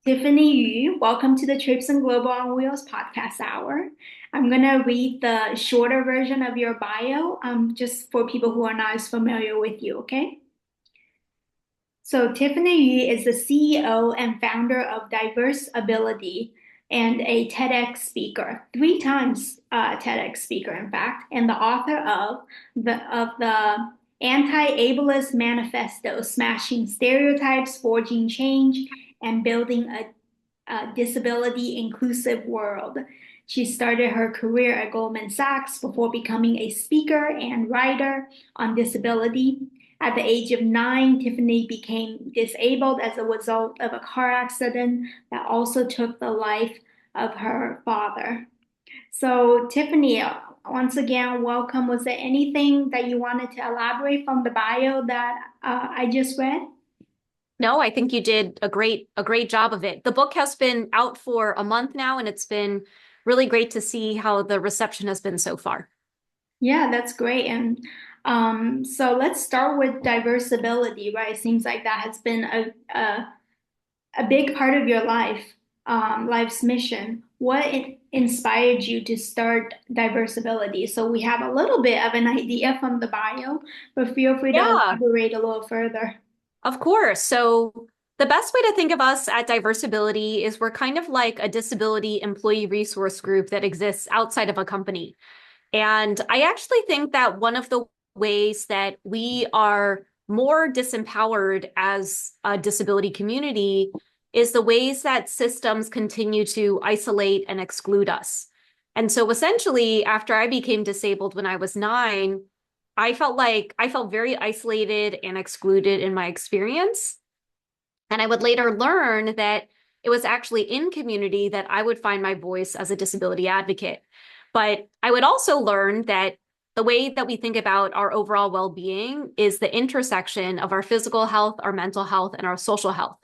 Tiffany Yu, welcome to the Trips and Global on Wheels podcast hour. I'm going to read the shorter version of your bio, just for people who are not as familiar with you, okay? So, Tiffany Yu is the CEO and founder of Diversability and a TEDx speaker, three times TEDx speaker, in fact, and the author of the Anti-Ableist Manifesto, Smashing Stereotypes, Forging Change, and Building a disability inclusive world. She started her career at Goldman Sachs before becoming a speaker and writer on disability. At the age of 9, Tiffany became disabled as a result of a car accident that also took the life of her father. So, Tiffany, once again, welcome. Was there anything that you wanted to elaborate from the bio that I just read? No, I think you did a great job of it. The book has been out for a month now, and it's been really great to see how the reception has been so far. Yeah, that's great. And so let's start with diversibility, right? It seems like that has been a big part of your life's mission. What inspired you to start diversibility? So we have a little bit of an idea from the bio, but feel free to Yeah, elaborate a little further. of course. So the best way to think of us at Diversibility is we're kind of like a disability employee resource group that exists outside of a company. And I actually think that one of the ways that we are more disempowered as a disability community is the ways that systems continue to isolate and exclude us. And so essentially, after I became disabled when I was 9, I felt very isolated and excluded in my experience. And I would later learn that it was actually in community that I would find my voice as a disability advocate. But I would also learn that the way that we think about our overall well-being is the intersection of our physical health, our mental health, and our social health.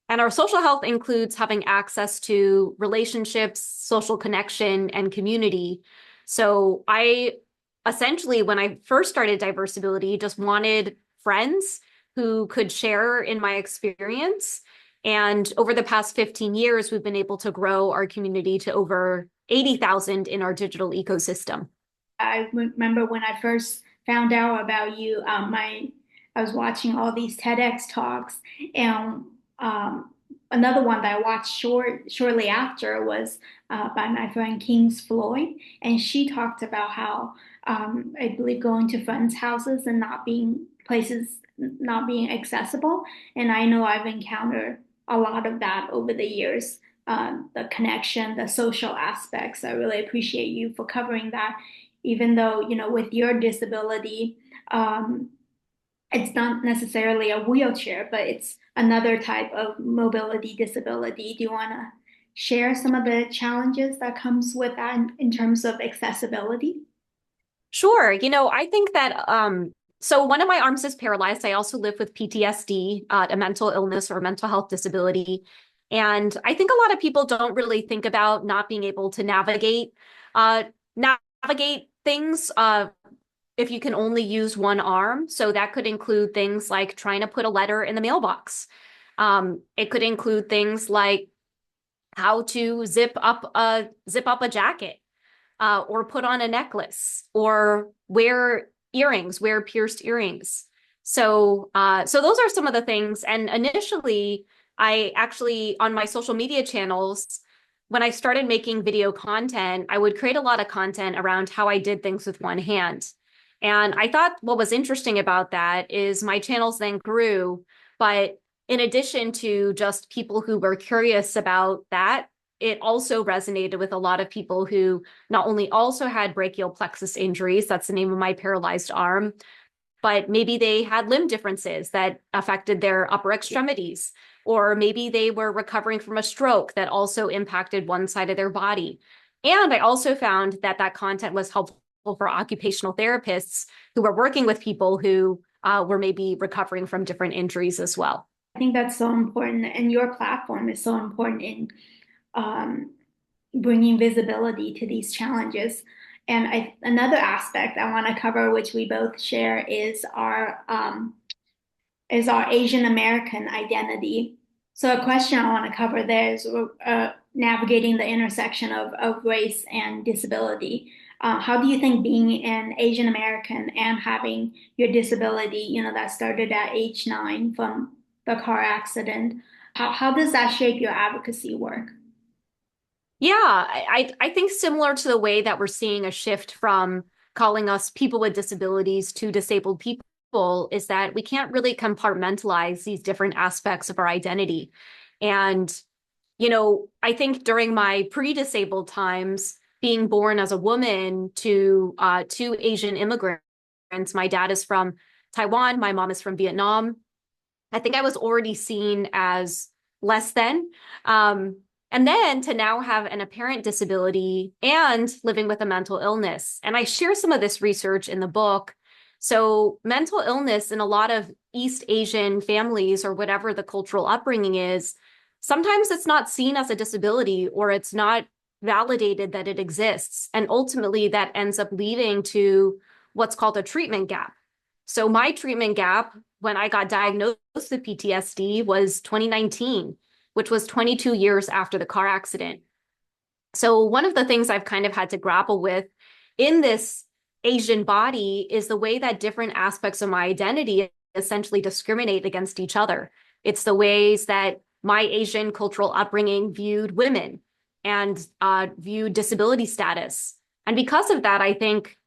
And our social health includes having access to relationships, social connection, and community. So I essentially, when I first started Diversibility, just wanted friends who could share in my experience. And over the past 15 years, we've been able to grow our community to over 80,000 in our digital ecosystem. I remember when I first found out about you, I was watching all these TEDx talks, and another one that I watched shortly after was by my friend Kings Floyd, and she talked about how I believe going to friends' houses and not being places not being accessible, and I know I've encountered a lot of that over the years. The connection, the social aspects. I really appreciate you for covering that, even though, with your disability, um, it's not necessarily a wheelchair, but it's another type of mobility disability. Do you want to share some of the challenges that comes with that in terms of accessibility? Sure. I think that so one of my arms is paralyzed. I also live with PTSD, a mental illness or mental health disability. And I think a lot of people don't really think about not being able to uh, navigate things if you can only use one arm. So that could include things like trying to put a letter in the mailbox. It could include things like how to zip up a jacket, or put on a necklace, or wear pierced earrings. So those are some of the things. And initially, I actually, on my social media channels, when I started making video content, I would create a lot of content around how I did things with one hand. And I thought what was interesting about that is my channels then grew, but in addition to just people who were curious about that, it also resonated with a lot of people who not only also had brachial plexus injuries, that's the name of my paralyzed arm, but maybe they had limb differences that affected their upper extremities, or maybe they were recovering from a stroke that also impacted one side of their body. And I also found that that content was helpful for occupational therapists who were working with people who were maybe recovering from different injuries as well. I think that's so important, and your platform is so important in um, bringing visibility to these challenges. And another aspect I want to cover, which we both share, is our Asian American identity. So a question I want to cover there is navigating the intersection of race and disability. How do you think being an Asian American and having your disability, that started at age 9 from the car accident, how does that shape your advocacy work? Yeah, I think similar to the way that we're seeing a shift from calling us people with disabilities to disabled people is that we can't really compartmentalize these different aspects of our identity. And, I think during my pre-disabled times, being born as a woman to two Asian immigrants, my dad is from Taiwan, my mom is from Vietnam. I think I was already seen as less than. Um, and then to now have an apparent disability and living with a mental illness. And I share some of this research in the book. So, mental illness in a lot of East Asian families or whatever the cultural upbringing is, sometimes it's not seen as a disability or it's not validated that it exists. And ultimately, that ends up leading to what's called a treatment gap. So, my treatment gap when I got diagnosed with PTSD was 2019, which was 22 years after the car accident. So one of the things I've kind of had to grapple with in this Asian body is the way that different aspects of my identity essentially discriminate against each other. It's the ways that my Asian cultural upbringing viewed women and viewed disability status. And because of that, I think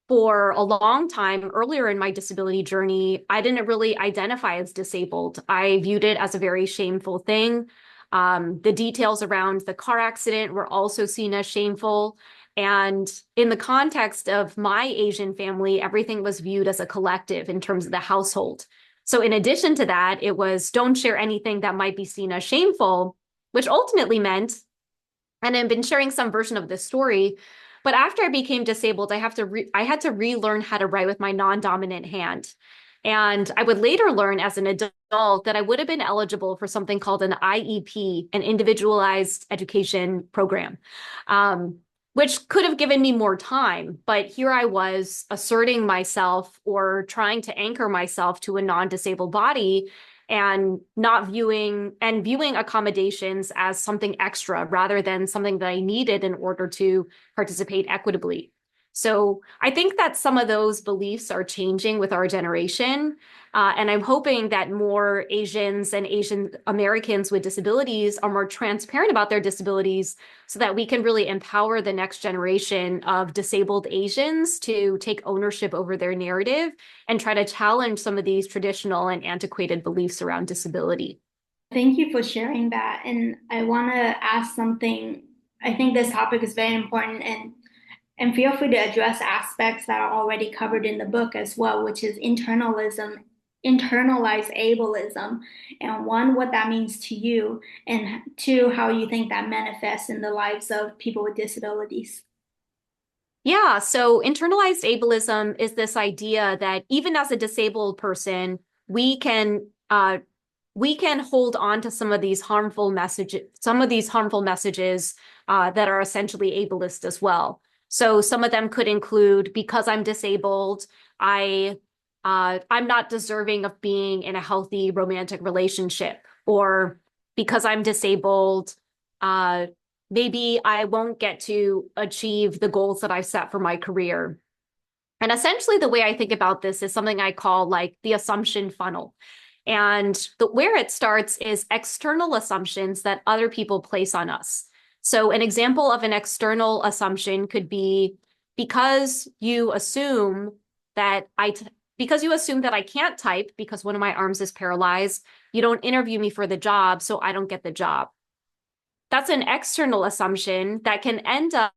for a long time earlier in my disability journey, I didn't really identify as disabled. I viewed it as a very shameful thing. The details around the car accident were also seen as shameful. And in the context of my Asian family, everything was viewed as a collective in terms of the household. So in addition to that, it was don't share anything that might be seen as shameful, which ultimately meant, and I've been sharing some version of this story, but after I became disabled, I had to relearn how to write with my non-dominant hand. And I would later learn as an adult that I would have been eligible for something called an IEP, an individualized education program, which could have given me more time. But here I was asserting myself or trying to anchor myself to a non-disabled body and not viewing accommodations as something extra rather than something that I needed in order to participate equitably. So I think that some of those beliefs are changing with our generation. And I'm hoping that more Asians and Asian Americans with disabilities are more transparent about their disabilities so that we can really empower the next generation of disabled Asians to take ownership over their narrative and try to challenge some of these traditional and antiquated beliefs around disability. Thank you for sharing that. And I want to ask something. I think this topic is very important, and feel free to address aspects that are already covered in the book as well, which is internalized ableism, and one, what that means to you, and two, how you think that manifests in the lives of people with disabilities. Yeah, so internalized ableism is this idea that even as a disabled person, we can we can hold on to some of these harmful messages that are essentially ableist as well. So some of them could include because I'm disabled, I'm not deserving of being in a healthy romantic relationship, or because I'm disabled, uh, maybe I won't get to achieve the goals that I've set for my career. And essentially, the way I think about this is something I call like the assumption funnel. And where it starts is external assumptions that other people place on us. So an example of an external assumption could be because you assume that I can't type because one of my arms is paralyzed, you don't interview me for the job, so I don't get the job. That's an external assumption that can end up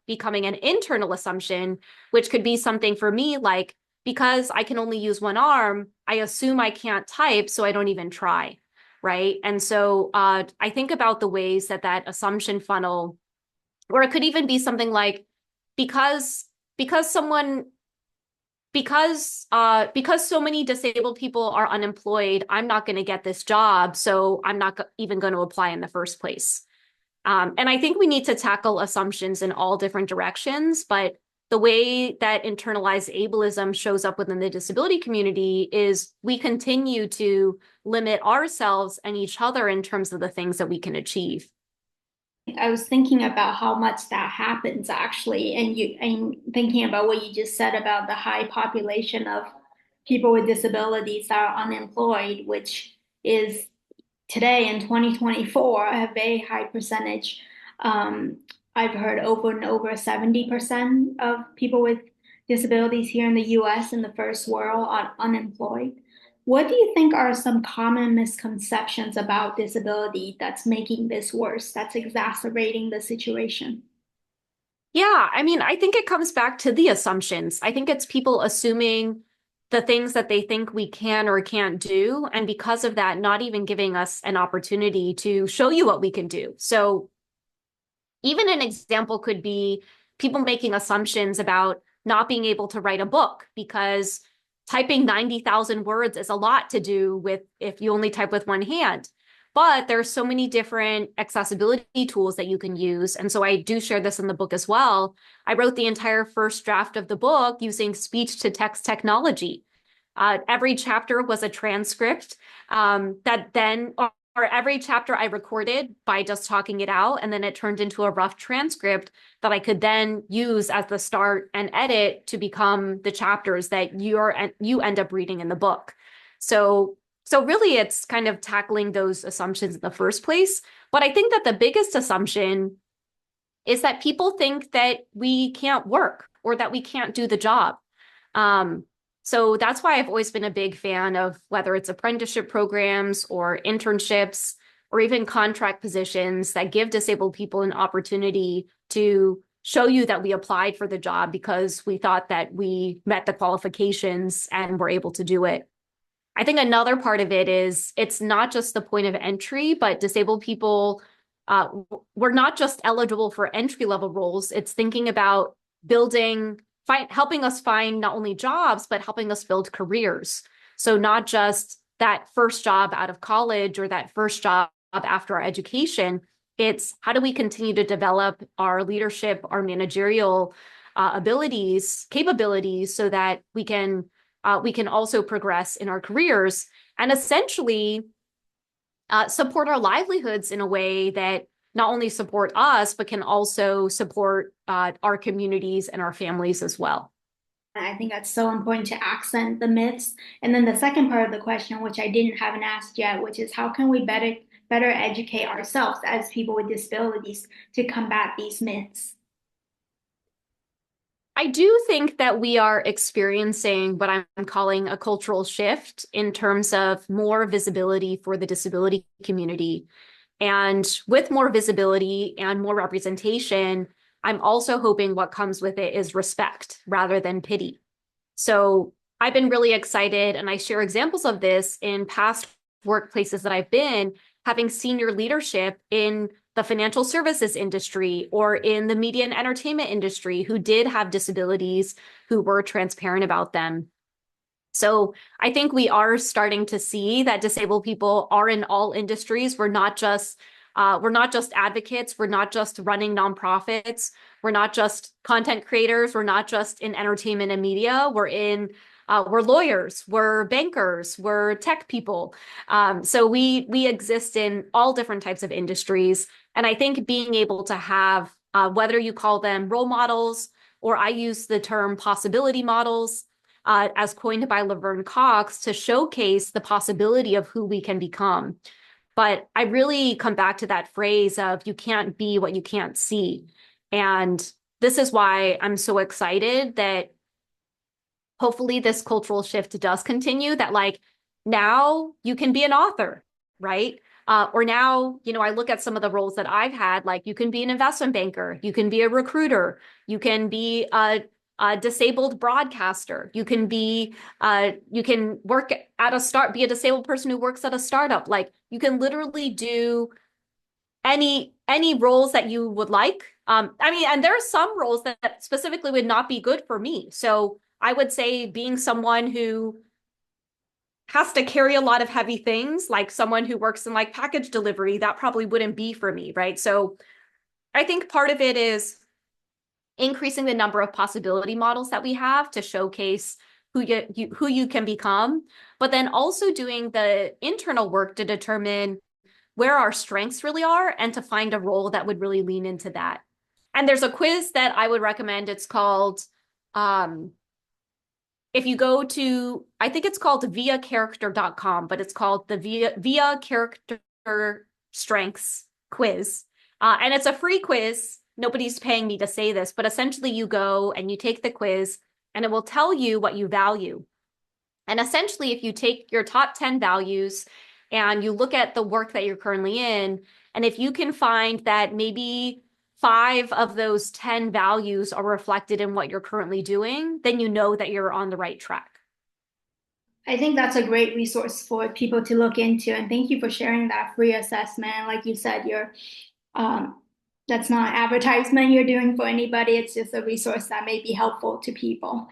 becoming an internal assumption, which could be something for me like, because I can only use one arm, I assume I can't type, so I don't even try, right? And so I think about the ways that that assumption funnel, or it could even be something like, because because someone because so many disabled people are unemployed, I'm not going to get this job, so I'm not even going to apply in the first place. And I think we need to tackle assumptions in all different directions, but the way that internalized ableism shows up within the disability community is we continue to limit ourselves and each other in terms of the things that we can achieve. I was thinking about how much that happens actually, and thinking about what you just said about the high population of people with disabilities that are unemployed, which is today in 2024 a very high percentage. Um, I've heard over and over 70% of people with disabilities here in the US in the first world are unemployed. What do you think are some common misconceptions about disability that's making this worse, that's exacerbating the situation? Yeah, I mean, I think it comes back to the assumptions. I think it's people assuming the things that they think we can or can't do. And because of that, not even giving us an opportunity to show you what we can do. So even an example could be people making assumptions about not being able to write a book because typing 90,000 words is a lot to do with if you only type with one hand. But there's so many different accessibility tools that you can use. And so I do share this in the book as well. I wrote the entire first draft of the book using speech to text technology. Every chapter was a transcript that then, or every chapter I recorded by just talking it out, and then it turned into a rough transcript that I could then use as the start and edit to become the chapters that you end up reading in the book. So really it's kind of tackling those assumptions in the first place. But I think that the biggest assumption is that people think that we can't work or that we can't do the job. Um, so that's why I've always been a big fan of whether it's apprenticeship programs or internships or even contract positions that give disabled people an opportunity to show you that we applied for the job because we thought that we met the qualifications and were able to do it. I think another part of it is it's not just the point of entry, but disabled people, we're not just eligible for entry level roles. It's thinking about helping us find not only jobs, but helping us build careers. So not just that first job out of college or that first job after our education. It's how do we continue to develop our leadership, our managerial capabilities, so that we can also progress in our careers and essentially support our livelihoods in a way that not only support us, but can also support our communities and our families as well. I think that's so important to accent the myths. And then the second part of the question, which I didn't haven't asked yet, which is how can we better educate ourselves as people with disabilities to combat these myths? I do think that we are experiencing what I'm calling a cultural shift in terms of more visibility for the disability community. And with more visibility and more representation, I'm also hoping what comes with it is respect rather than pity. So I've been really excited, and I share examples of this in past workplaces that I've been, having senior leadership in the financial services industry or in the media and entertainment industry who did have disabilities, who were transparent about them. So I think we are starting to see that disabled people are in all industries. We're not just advocates. We're not just running nonprofits. We're not just content creators. We're not just in entertainment and media. We're lawyers. We're bankers. We're tech people. So we exist in all different types of industries. And I think being able to have whether you call them role models or I use the term possibility models as coined by Laverne Cox to showcase the possibility of who we can become. But I really come back to that phrase of you can't be what you can't see. And this is why I'm so excited that hopefully this cultural shift does continue, that like now you can be an author, right? Or now, I look at some of the roles that I've had, like you can be an investment banker, you can be a recruiter, you can be a disabled broadcaster, you can work at be a disabled person who works at a startup. Like you can literally do any roles that you would like. And there are some roles that specifically would not be good for me. So I would say being someone who has to carry a lot of heavy things, like someone who works in like package delivery, that probably wouldn't be for me, right? So I think part of it is increasing the number of possibility models that we have to showcase who you can become, but then also doing the internal work to determine where our strengths really are and to find a role that would really lean into that. And there's a quiz that I would recommend. It's called, if you go to, I think it's called viacharacter.com, but it's called the Via Character Strengths Quiz. And it's a free quiz. Nobody's paying me to say this, but essentially you go and you take the quiz and it will tell you what you value. And essentially, if you take your top 10 values and you look at the work that you're currently in, and if you can find that maybe 5 of those 10 values are reflected in what you're currently doing, then you know that you're on the right track. I think that's a great resource for people to look into. And thank you for sharing that free assessment. Like you said, um, that's not advertisement you're doing for anybody. It's just a resource that may be helpful to people.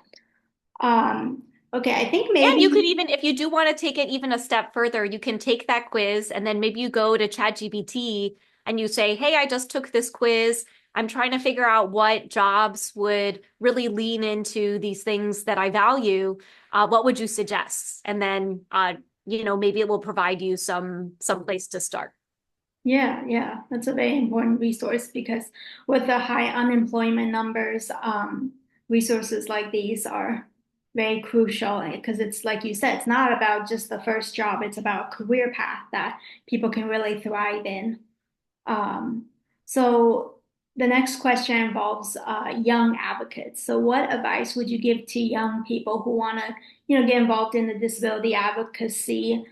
Okay, I think And you could maybe, even, if you do want to take it even a step further, you can take that quiz and then maybe you go to ChatGPT and you say, hey, I just took this quiz. I'm trying to figure out what jobs would really lean into these things that I value. What would you suggest? And then, maybe it will provide you some place to start. yeah, that's a very important resource because with the high unemployment numbers, resources like these are very crucial because it's like you said, it's not about just the first job, it's about career path that people can really thrive in. Um, so the next question involves young advocates. So what advice would you give to young people who want to, get involved in the disability advocacy,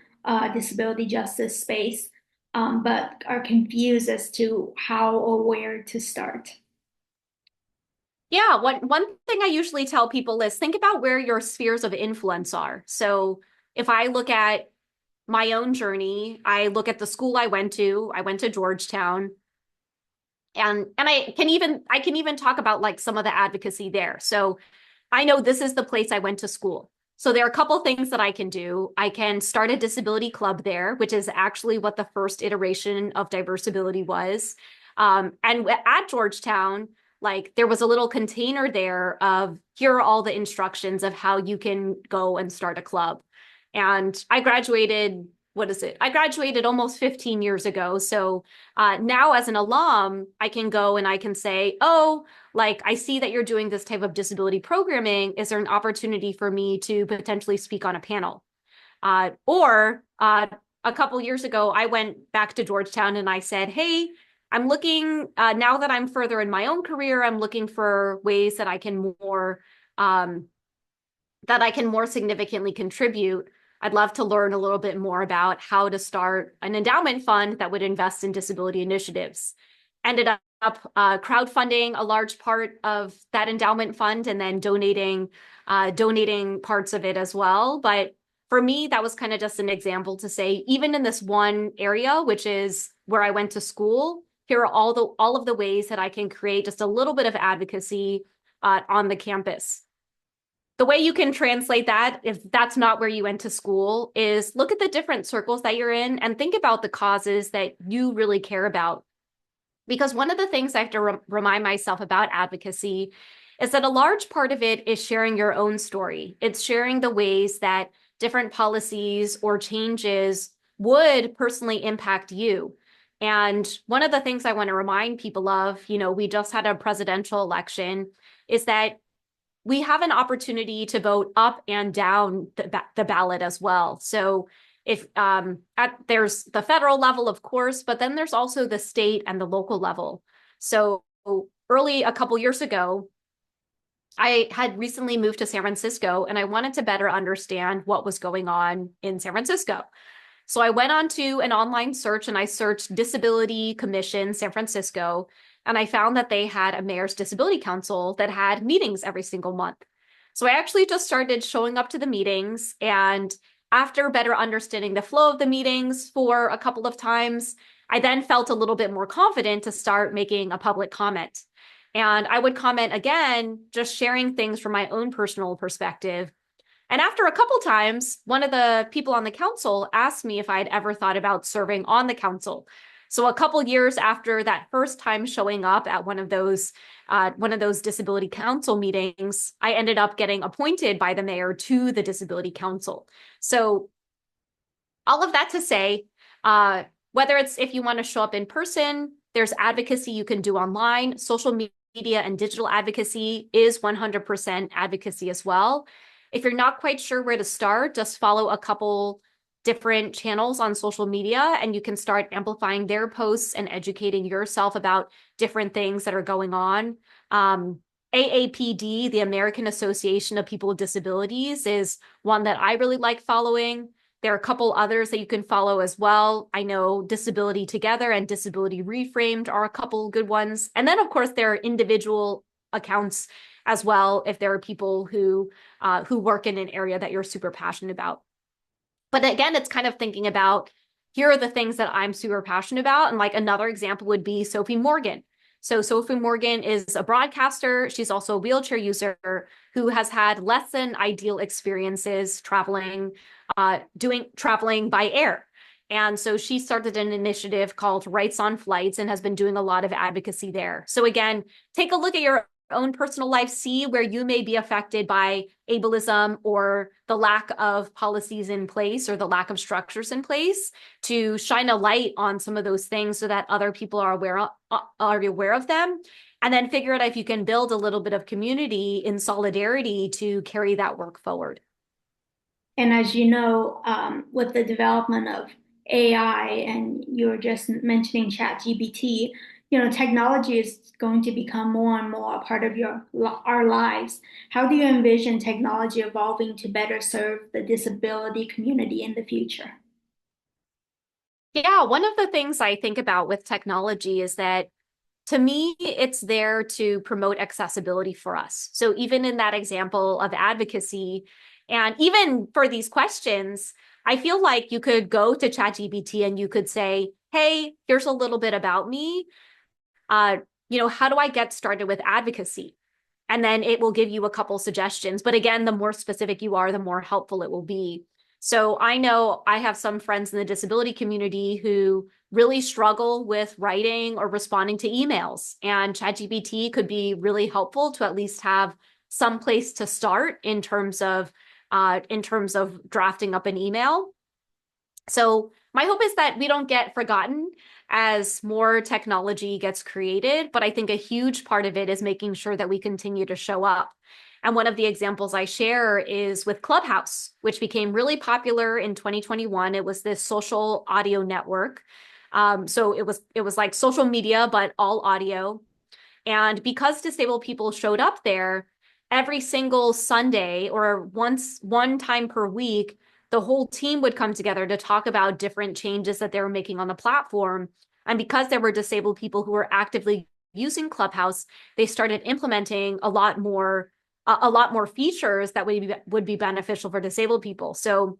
disability justice space, but are confused as to how or where to start? Yeah, one thing I usually tell people is think about where your spheres of influence are. So if I look at my own journey, I look at the school I went to. I went to Georgetown. And I can even talk about like some of the advocacy there. So I know this is the place I went to school. So there are a couple things that I can do. I can start a disability club there, which is actually what the first iteration of Diversability was. And at Georgetown, like there was a little container there of here are all the instructions of how you can go and start a club. And I graduated, what is it? I graduated almost 15 years ago. So now as an alum, I can go and I can say, oh, like I see that you're doing this type of disability programming. Is there an opportunity for me to potentially speak on a panel? Or a couple years ago, I went back to Georgetown and I said, hey, I'm looking, now that I'm further in my own career, I'm looking for ways that um, I can more significantly contribute. I'd love to learn a little bit more about how to start an endowment fund that would invest in disability initiatives. Ended up crowdfunding a large part of that endowment fund and then donating parts of it as well. But for me, that was kind of just an example to say, even in this one area, which is where I went to school, here are all of the ways that I can create just a little bit of advocacy on the campus. The way you can translate that, if that's not where you went to school, is look at the different circles that you're in and think about the causes that you really care about. Because one of the things I have to remind myself about advocacy is that a large part of it is sharing your own story. It's sharing the ways that different policies or changes would personally impact you. And one of the things I want to remind people of, we just had a presidential election, is that we have an opportunity to vote up and down the ballot as well. So if there's the federal level, of course, but then there's also the state and the local level. So a couple years ago, I had recently moved to San Francisco and I wanted to better understand what was going on in San Francisco. So I went on to an online search and I searched Disability Commission San Francisco, and I found that they had a mayor's disability council that had meetings every single month. So I actually just started showing up to the meetings, and after better understanding the flow of the meetings for a couple of times, I then felt a little bit more confident to start making a public comment. And I would comment again, just sharing things from my own personal perspective. And after a couple times, one of the people on the council asked me if I had ever thought about serving on the council. So a couple years after that first time showing up at one of those disability council meetings, I ended up getting appointed by the mayor to the disability council. So all of that to say, whether it's if you want to show up in person, there's advocacy you can do online. Social media and digital advocacy is 100% advocacy as well. If you're not quite sure where to start, just follow a couple different channels on social media and you can start amplifying their posts and educating yourself about different things that are going on. AAPD, the American Association of People with Disabilities, is one that I really like following. There are a couple others that you can follow as well. I know Disability Together and Disability Reframed are a couple good ones. And then, of course, there are individual accounts as well if there are people who work in an area that you're super passionate about. But again, it's kind of thinking about, here are the things that I'm super passionate about. And like another example would be Sophie Morgan. So Sophie Morgan is a broadcaster. She's also a wheelchair user who has had less than ideal experiences traveling by air. And so she started an initiative called Rights on Flights and has been doing a lot of advocacy there. So again, take a look at your own personal life, see where you may be affected by ableism or the lack of policies in place or the lack of structures in place, to shine a light on some of those things so that other people are aware of them. And then figure out if you can build a little bit of community in solidarity to carry that work forward. And as you know, with the development of AI, and you were just mentioning ChatGPT, technology is going to become more and more a part of our lives. How do you envision technology evolving to better serve the disability community in the future? Yeah, one of the things I think about with technology is that to me, it's there to promote accessibility for us. So even in that example of advocacy, and even for these questions, I feel like you could go to ChatGPT and you could say, hey, here's a little bit about me. Uh, how do I get started with advocacy? And then it will give you a couple suggestions. But again, the more specific you are, the more helpful it will be. So I know I have some friends in the disability community who really struggle with writing or responding to emails. And ChatGPT could be really helpful to at least have some place to start in terms of drafting up an email. So my hope is that we don't get forgotten as more technology gets created, but I think a huge part of it is making sure that we continue to show up. And one of the examples I share is with Clubhouse, which became really popular in 2021. It was this social audio network. So it was like social media, but all audio. And because disabled people showed up there, every single Sunday or one time per week, the whole team would come together to talk about different changes that they were making on the platform. And because there were disabled people who were actively using Clubhouse, they started implementing a lot more features that would be beneficial for disabled people. So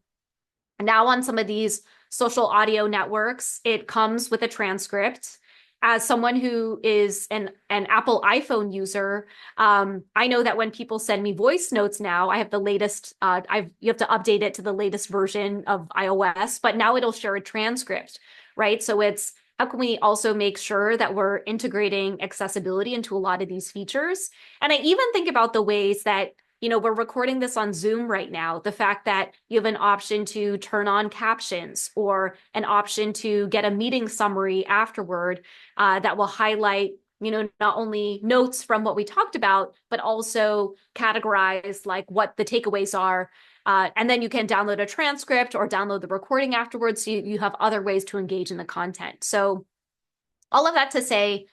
now on some of these social audio networks, it comes with a transcript. As someone who is an Apple iPhone user, I know that when people send me voice notes now, I have the latest, you have to update it to the latest version of iOS, but now it'll share a transcript, right? So it's, how can we also make sure that we're integrating accessibility into a lot of these features? And I even think about the ways that we're recording this on Zoom right now. The fact that you have an option to turn on captions or an option to get a meeting summary afterward that will highlight, not only notes from what we talked about, but also categorize like what the takeaways are. And then you can download a transcript or download the recording afterwards. So you have other ways to engage in the content. So all of that to say,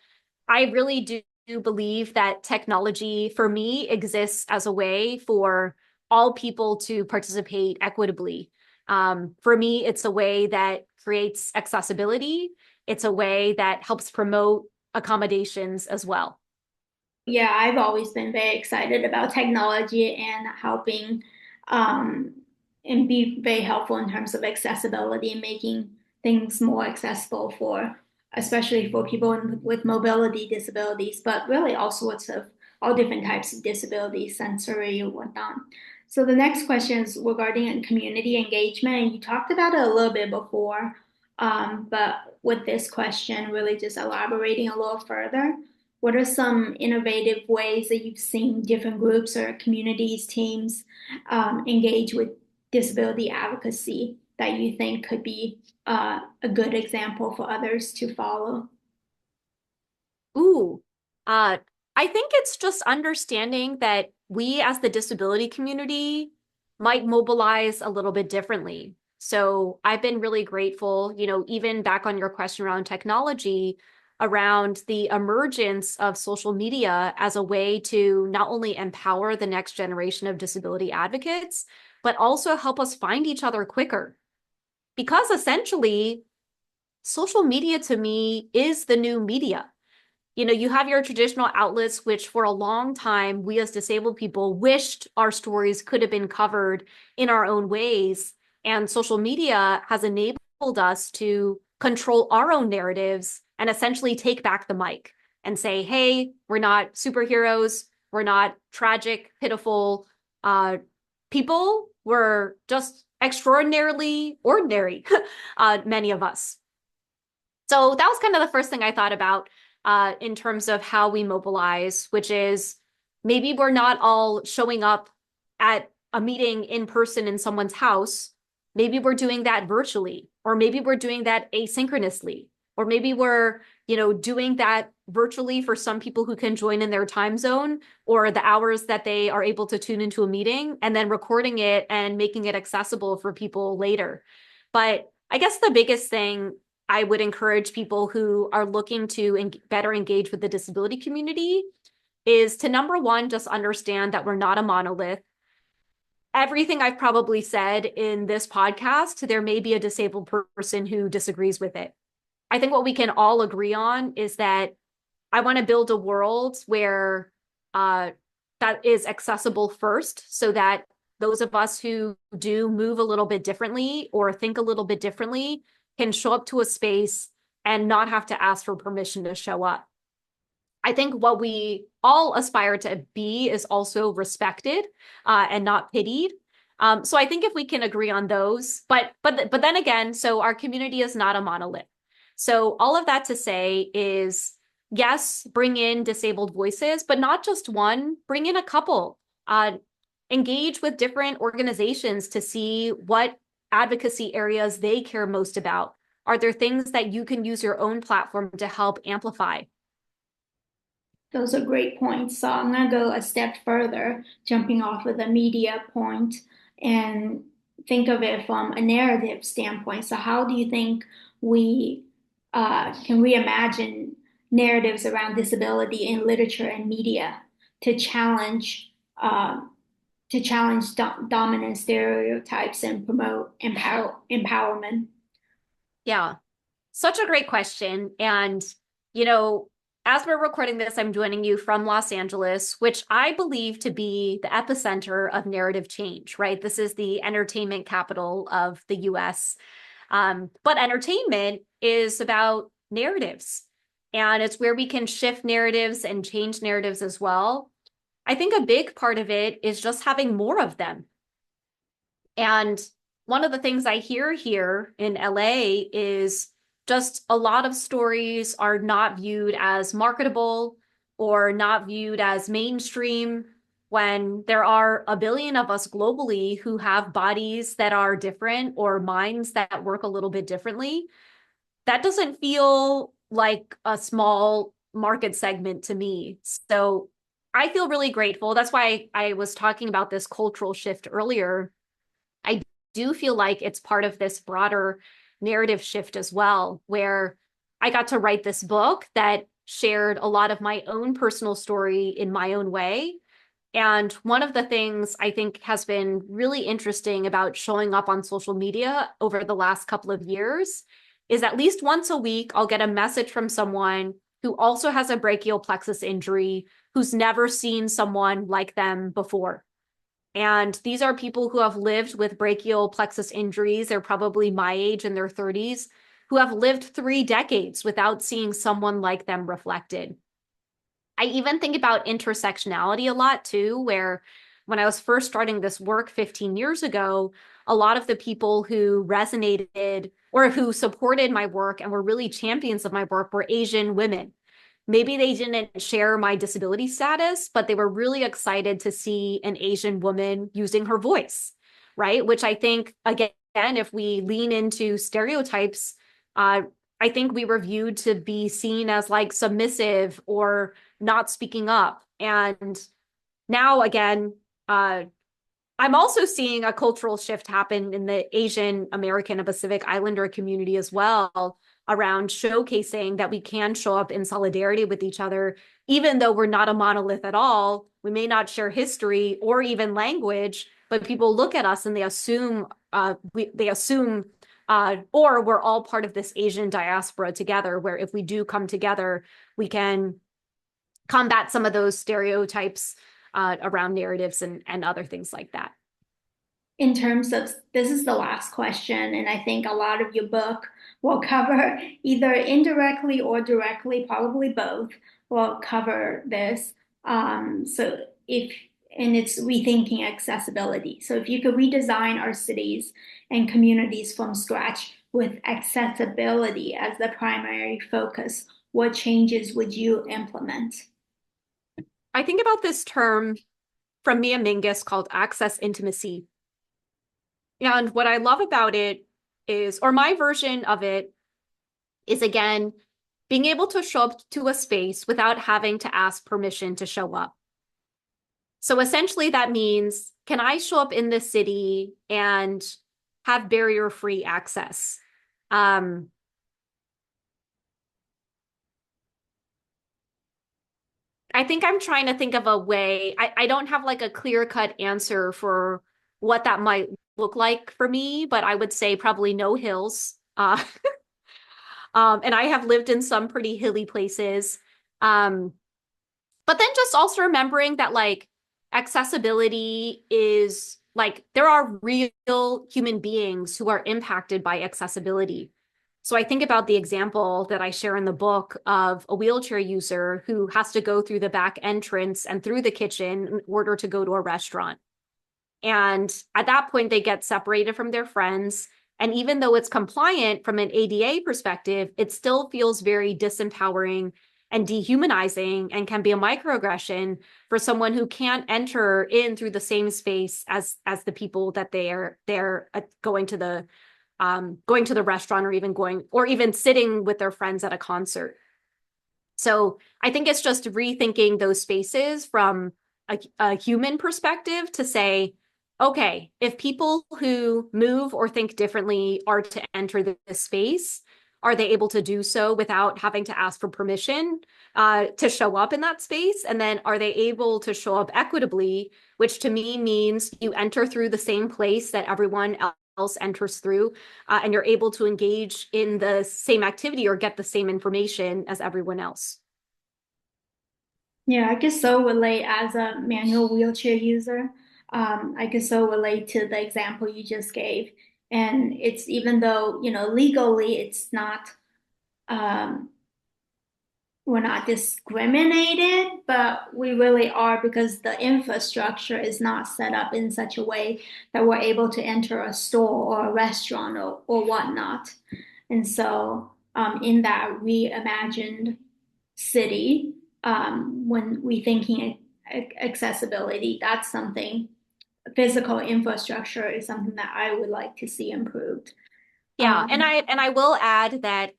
I really do believe that technology for me exists as a way for all people to participate equitably. For me, it's a way that creates accessibility. It's a way that helps promote accommodations as well. Yeah, I've always been very excited about technology and helping um, and be very helpful in terms of accessibility and making things more accessible for, especially for people with mobility disabilities, but really all sorts of, all different types of disabilities, sensory and whatnot. So the next question is regarding community engagement. And you talked about it a little bit before. But with this question, really just elaborating a little further, what are some innovative ways that you've seen different groups or communities, teams engage with disability advocacy that you think could be a good example for others to follow? Ooh, uh, I think it's just understanding that we as the disability community might mobilize a little bit differently. So I've been really grateful, even back on your question around technology, around the emergence of social media as a way to not only empower the next generation of disability advocates, but also help us find each other quicker. Because essentially, social media to me is the new media. You have your traditional outlets, which for a long time, we as disabled people wished our stories could have been covered in our own ways. And social media has enabled us to control our own narratives and essentially take back the mic and say, hey, we're not superheroes. We're not tragic, pitiful people. We're just extraordinarily ordinary, many of us. So that was kind of the first thing I thought about in terms of how we mobilize, which is maybe we're not all showing up at a meeting in person in someone's house. Maybe we're doing that virtually, or maybe we're doing that asynchronously, or maybe we're, doing that virtually for some people who can join in their time zone or the hours that they are able to tune into a meeting and then recording it and making it accessible for people later. But I guess the biggest thing I would encourage people who are looking to better engage with the disability community is to number one, just understand that we're not a monolith. Everything I've probably said in this podcast, there may be a disabled person who disagrees with it. I think what we can all agree on is that I want to build a world where that is accessible first, so that those of us who do move a little bit differently or think a little bit differently can show up to a space and not have to ask for permission to show up. I think what we all aspire to be is also respected and not pitied. So I think if we can agree on those, but then again, so our community is not a monolith. So all of that to say is, yes, bring in disabled voices, but not just one, bring in a couple. Engage with different organizations to see what advocacy areas they care most about. Are there things that you can use your own platform to help amplify? Those are great points. So I'm going to go a step further, jumping off of the media point and think of it from a narrative standpoint. So how do you think we can reimagine narratives around disability in literature and media to challenge dominant stereotypes and promote empowerment? Yeah, such a great question. And, you know, as we're recording this, I'm joining you from Los Angeles, which I believe to be the epicenter of narrative change, right? This is the entertainment capital of the US. But entertainment is about narratives, and it's where we can shift narratives and change narratives as well. I think a big part of it is just having more of them. And one of the things I hear here in LA is just a lot of stories are not viewed as marketable or not viewed as mainstream, when there are a billion of us globally who have bodies that are different or minds that work a little bit differently. That doesn't feel like a small market segment to me. So I feel really grateful. That's why I was talking about this cultural shift earlier. I do feel like it's part of this broader narrative shift as well, where I got to write this book that shared a lot of my own personal story in my own way. And one of the things I think has been really interesting about showing up on social media over the last couple of years is at least once a week, I'll get a message from someone who also has a brachial plexus injury, who's never seen someone like them before. And these are people who have lived with brachial plexus injuries. They're probably my age in their 30s, who have lived 3 decades without seeing someone like them reflected. I even think about intersectionality a lot too, where when I was first starting this work 15 years ago, a lot of the people who resonated or who supported my work and were really champions of my work were Asian women. Maybe they didn't share my disability status, but they were really excited to see an Asian woman using her voice, right? Which I think, again, if we lean into stereotypes, I think we were viewed to be seen as like submissive or not speaking up. And now, again, I'm also seeing a cultural shift happen in the Asian American and Pacific Islander community as well, around showcasing that we can show up in solidarity with each other, even though we're not a monolith at all. We may not share history or even language, but people look at us and they assume or we're all part of this Asian diaspora together, where if we do come together, we can combat some of those stereotypes around narratives and other things like that. In terms of, this is the last question, and I think a lot of your book will cover either indirectly or directly, probably both, will cover this. So if, and it's rethinking accessibility. So if you could redesign our cities and communities from scratch with accessibility as the primary focus, what changes would you implement? I think about this term from Mia Mingus called access intimacy. And what I love about it is, or my version of it is, again, being able to show up to a space without having to ask permission to show up. So essentially that means, can I show up in this city and have barrier-free access? I think I'm trying to think of a way. I don't have like a clear-cut answer for what that might look like for me, but I would say probably no hills. And I have lived in some pretty hilly places. But then just also remembering that like accessibility is like, there are real human beings who are impacted by accessibility. So I think about the example that I share in the book of a wheelchair user who has to go through the back entrance and through the kitchen in order to go to a restaurant. And at that point, they get separated from their friends. And even though it's compliant from an ADA perspective, it still feels very disempowering and dehumanizing and can be a microaggression for someone who can't enter in through the same space as the people that they're going to the restaurant, or even sitting with their friends at a concert. So I think it's just rethinking those spaces from a human perspective to say, okay, if people who move or think differently are to enter this space, are they able to do so without having to ask for permission to show up in that space? And then are they able to show up equitably, which to me means you enter through the same place that everyone else enters through, and you're able to engage in the same activity or get the same information as everyone else. Yeah, I can so relate as a manual wheelchair user. I can so relate to the example you just gave. And it's, even though, legally it's not, um, we're not discriminated, but we really are, because the infrastructure is not set up in such a way that we're able to enter a store or a restaurant or whatnot. And so, in that reimagined city, when we thinking accessibility, that's something, physical infrastructure is something that I would like to see improved. Yeah, and I will add that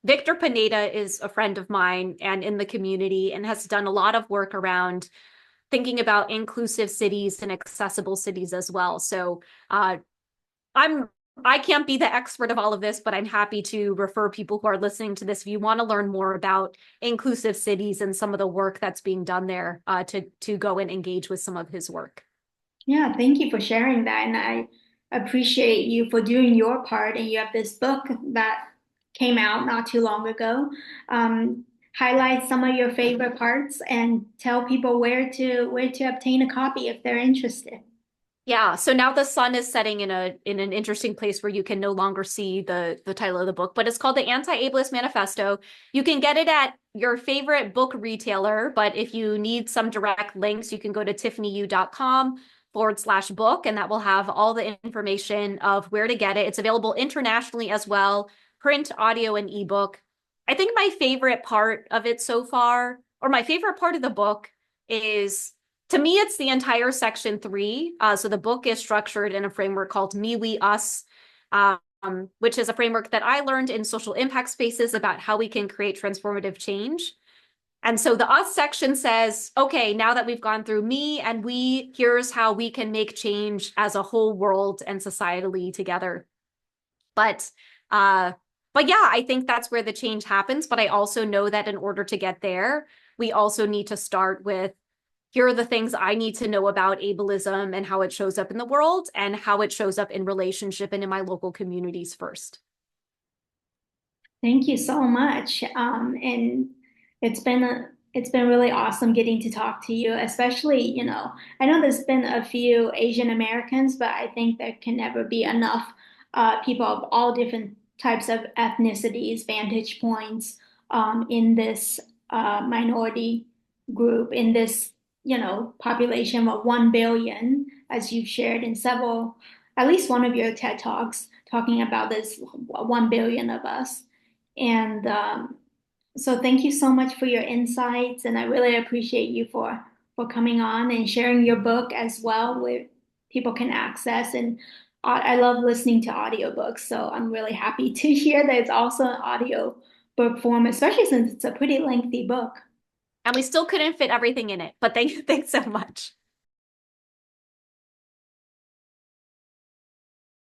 Victor Pineda is a friend of mine and in the community, and has done a lot of work around thinking about inclusive cities and accessible cities as well. So I can't be the expert of all of this, but I'm happy to refer people who are listening to this, if you want to learn more about inclusive cities and some of the work that's being done there, to go and engage with some of his work. Yeah, thank you for sharing that. And I appreciate you for doing your part. And you have this book that came out not too long ago. Highlight some of your favorite parts and tell people where to obtain a copy if they're interested. Yeah, so now the sun is setting in an interesting place where you can no longer see the title of the book, but it's called the Anti-Ableist Manifesto. You can get it at your favorite book retailer, but if you need some direct links, you can go to tiffanyyu.com. /book, and that will have all the information of where to get it. It's available internationally as well, print, audio, and ebook. I think my favorite part of it so far, or my favorite part of the book is, to me, it's the entire section 3. So the book is structured in a framework called Me, We, Us, which is a framework that I learned in social impact spaces about how we can create transformative change. And so the us section says, okay, now that we've gone through me and we, here's how we can make change as a whole world and societally together. But yeah, I think that's where the change happens. But I also know that in order to get there, we also need to start with, here are the things I need to know about ableism and how it shows up in the world and how it shows up in relationship and in my local communities first. Thank you so much. And it's been really awesome getting to talk to you, especially, I know there's been a few Asian Americans, but I think there can never be enough people of all different types of ethnicities, vantage points in this minority group, in this, population of 1 billion, as you've shared in several, at least one of your TED Talks, talking about this 1 billion of us. And so thank you so much for your insights, and I really appreciate you for coming on and sharing your book as well, where people can access. And I love listening to audiobooks, so I'm really happy to hear that it's also an audio book form, especially since it's a pretty lengthy book. And we still couldn't fit everything in it, but thanks so much.